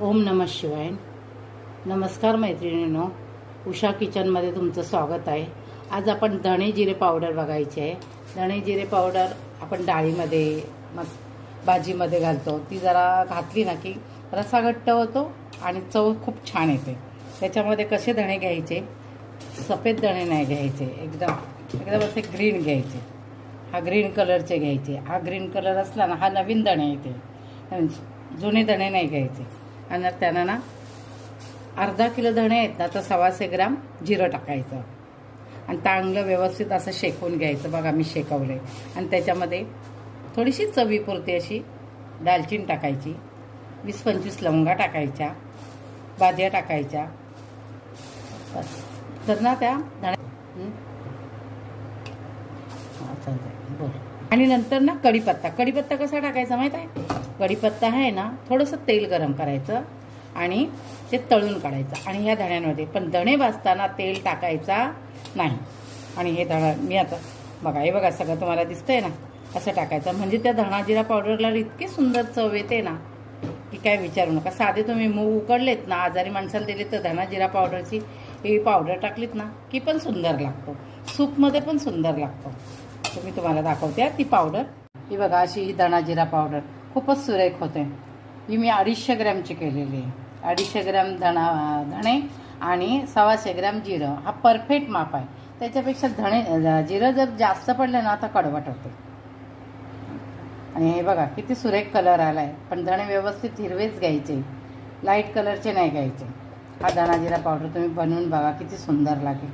ओम नमः शिवाय. नमस्कार मैत्रिणींनो, उषा किचनमध्ये तुमचं स्वागत आहे. आज आपण धणे जिरे पावडर बघायची आहे. धणे जिरे पावडर आपण डाळीमध्ये भाजीमध्ये घालतो. ती जरा घातली ना की रस्सा घट्ट होतो आणि चव खूप छान येते. त्याच्यामध्ये कसे धणे घ्यायचे, सफेद धणे नाही घ्यायचे, एकदम एकदम असे ग्रीन घ्यायचे. हा ग्रीन कलरचे घ्यायचे. हा ग्रीन कलर असला ना, हा नवीन धणे येते, जुने धणे नाही घ्यायचे. आणि त्यांना ना अर्धा किलो धणे आहेत ना, तर 125 ग्राम जिरं टाकायचं आणि चांगलं व्यवस्थित असं शेकून घ्यायचं. बघा मी शेकवले. आणि त्याच्यामध्ये थोडीशी चवीपुरती अशी दालचिनी टाकायची, 20-25 लवंगा टाकायच्या, बाद्या टाकायच्या. बस तर ना त्या धण्या बोल. आणि नंतर ना कढीपत्ता कसा टाकायचा माहीत आहे? कढीपत्ता आहे ना, थोडंसं तेल गरम करायचं आणि ते तळून काढायचं आणि ह्या धण्यांमध्ये. पण धणे भाजताना तेल टाकायचा नाही. आणि हे धणा मी आता बघा, हे बघा सगळं तुम्हाला दिसतंय ना, असं टाकायचं. म्हणजे त्या धणा जिरा पावडरला इतकी सुंदर चव येते ना की काय विचारू नका. साधे तुम्ही मूग उकडलेत ना, आजारी माणसाला दिले तर धणा जिरा पावडरची ही पावडर टाकलीत ना की पण सुंदर लागतो. सूपमध्ये पण सुंदर लागतो. तर मी तुम्हाला दाखवते ती पावडर. ही बघा, अशी ही धणा जिरा पावडर खूपच सुरेख होते. ही मी 250 ग्रॅमची केलेली आहे. 250 ग्रॅम धणे आणि 125 ग्रॅम जिरं. हा परफेक्ट माप आहे. त्याच्यापेक्षा जिरं जर जास्त पडलं ना तर कडवट होते. आणि हे बघा किती सुरेख कलर आला आहे. पण धणे व्यवस्थित हिरवेच घ्यायचे, लाईट कलरचे नाही घ्यायचे. हा धणा जिरा पावडर तुम्ही बनवून बघा, किती सुंदर लागेल.